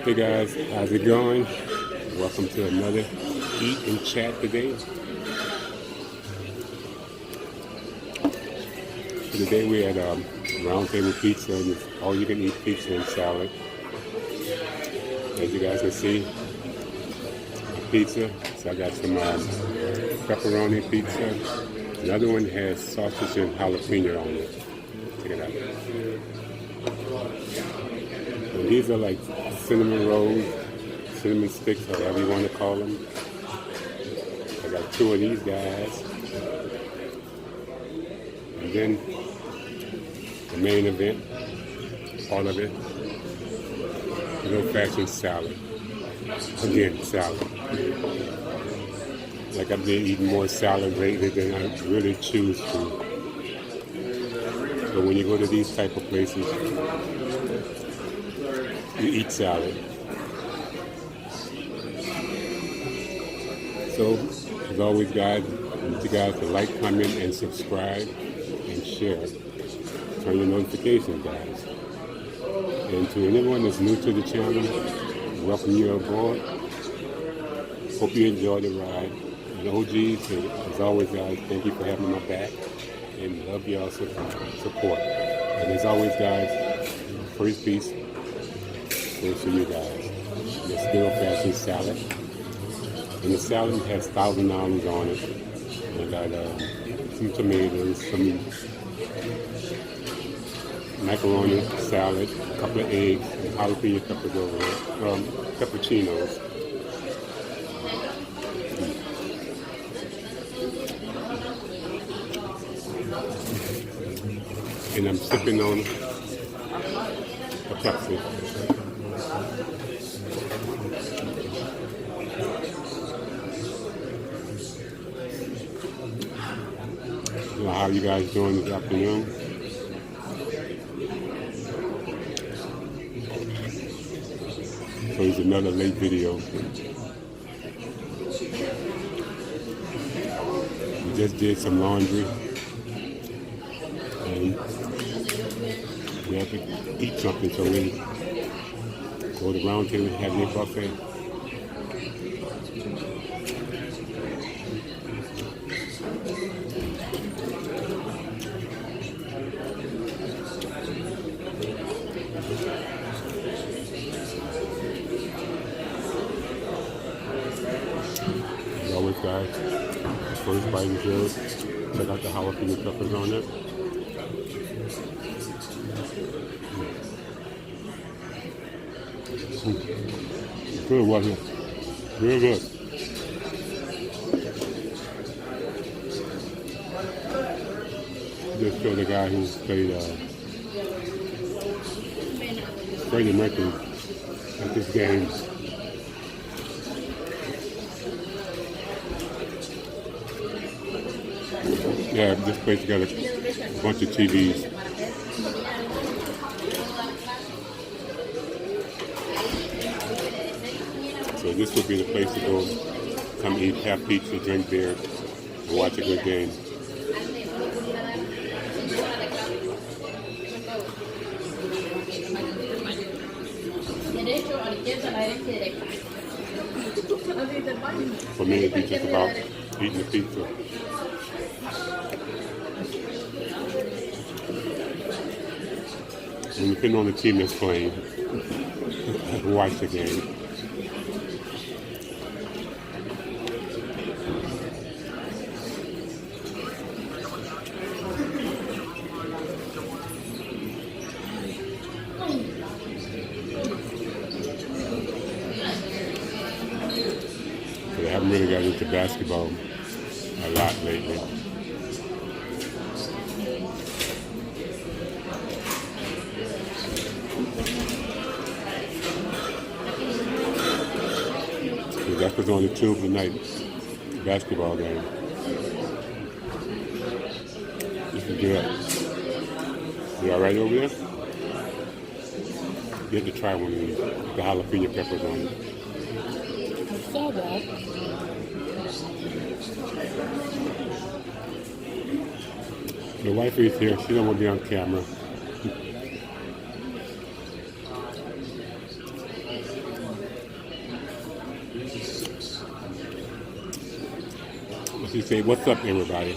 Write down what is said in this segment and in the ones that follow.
Hey guys, how's it going? Welcome to another Eat and Chat today. So today we had round table pizza and it's all you can eat pizza and salad. As you guys can see, pizza. So I got some pepperoni pizza. Another one has sausage and jalapeno on it. Check it out. And these are like cinnamon rolls, cinnamon sticks, whatever you want to call them. I got two of these guys. And then the main event, part of it, a little fashioned salad. Again, salad. Like I've been eating more salad lately than I really choose to. But when you go to these type of places, you eat salad. So, as always, guys, I need you guys to like, comment, and subscribe, and share. Turn your notifications, guys. And to anyone that's new to the channel, welcome you aboard. Hope you enjoy the ride. And OGs, as always, guys, thank you for having my back. And love y'all support. And as always, guys, first piece goes to you guys. The still fashioned salad. And the salad has $1,000 on it. And I got some tomatoes, some macaroni salad, a couple of eggs, and jalapeno peppers over there, pepperoncinos. And I'm sipping on a Pepsi. How you guys doing this afternoon? So it's another late video. We just did some laundry and we have to eat something, so we go to round table and have your buffet. As always, guys, first bite is yours. Check out the jalapeno peppers on it. Good, wasn't it? Real good. Just show the guy who played Freddie Mercury at this game. Yeah, this place got a bunch of TVs. So this would be the place to go, come eat, have pizza, drink beer, and watch a good game. For me, it'd be just about eating the pizza. And depending on the team that's playing, watch the game. But I haven't really got into basketball a lot lately. That was on the tube tonight, basketball game. This is good. You all right over there? You have to try one of these, the jalapeno peppers on it. I saw that. The wife is here. She don't want to be on camera. She say, "What's up, everybody?"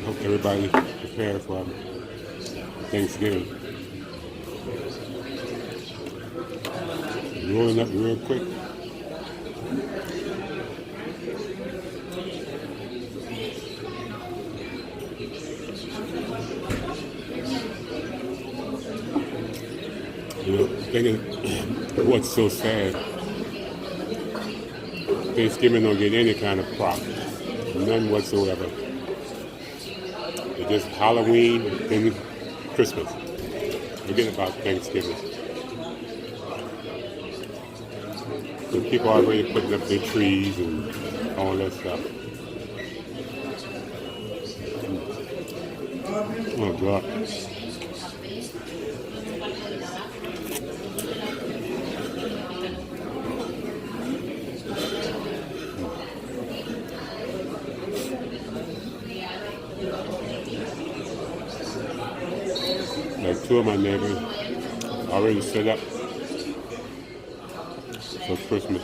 Hope everybody's prepared for Thanksgiving. Rolling up real quick. You know, thinking what's so sad. Thanksgiving don't get any kind of profit. None whatsoever. It's just Halloween and Christmas. Forget about Thanksgiving. So people are already putting up their trees and all that stuff. Oh God. Like two of my neighbors already set up for Christmas.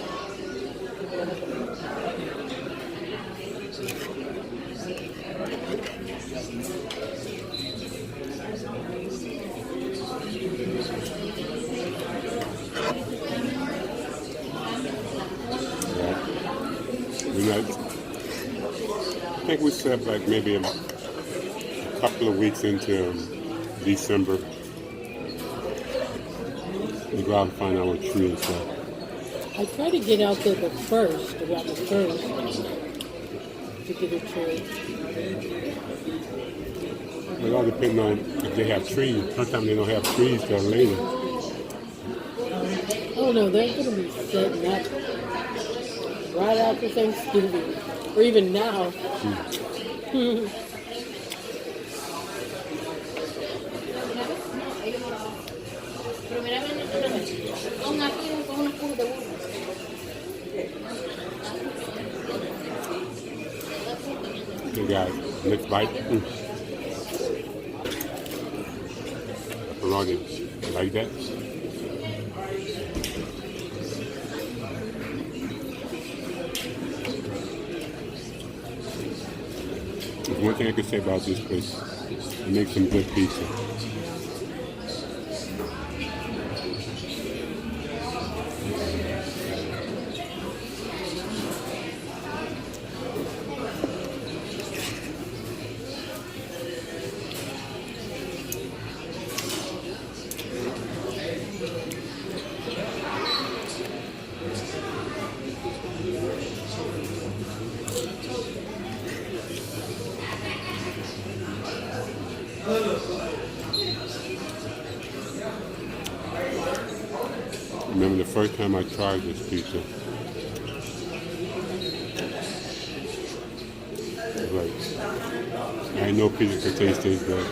Yeah. I think we set up like maybe a couple of weeks into December. We go out and find our tree and stuff. I try to get out there around the first, to get a tree. It all depends on if they have trees. Sometimes they don't have trees till later. Oh no, they're going to be setting up right after Thanksgiving, or even now. Okay, guys, next bite. Pepperoni, like that. There's one thing I can say about this place. It makes some good pizza. Remember the first time I tried this pizza? It was like, I didn't know pizza could taste this good.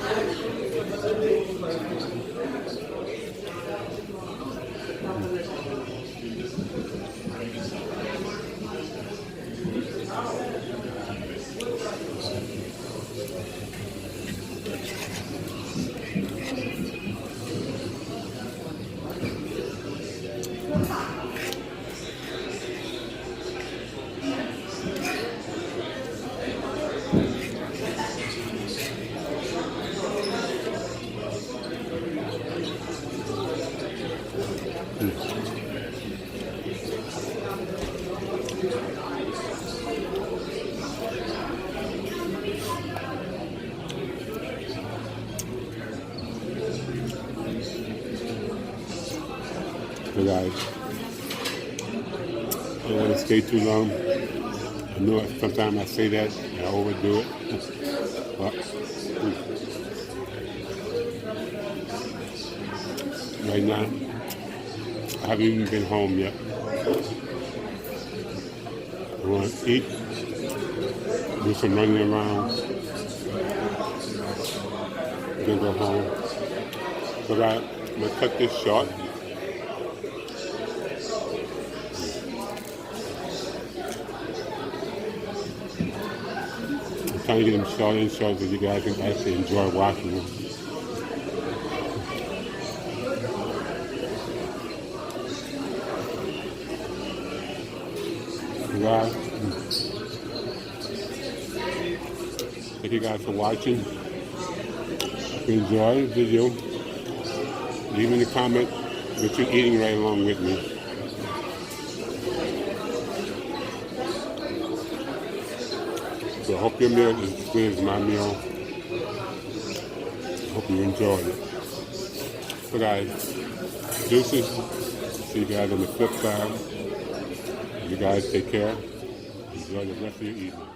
So guys, I don't want to stay too long. I know sometimes I say that, I overdo it. But right now, I haven't even been home yet. I want to eat, do some running around, then go home. So I'm going to cut this short. trying to get them shorter and shorter so you guys can actually enjoy watching them. Guys, thank you guys for watching. If you enjoy the video, leave in the comment what you're eating right along with me. So I hope your meal is as good as my meal. I hope you enjoyed it. So guys, deuces. See you guys on the flip side. You guys take care. Enjoy the rest of your evening.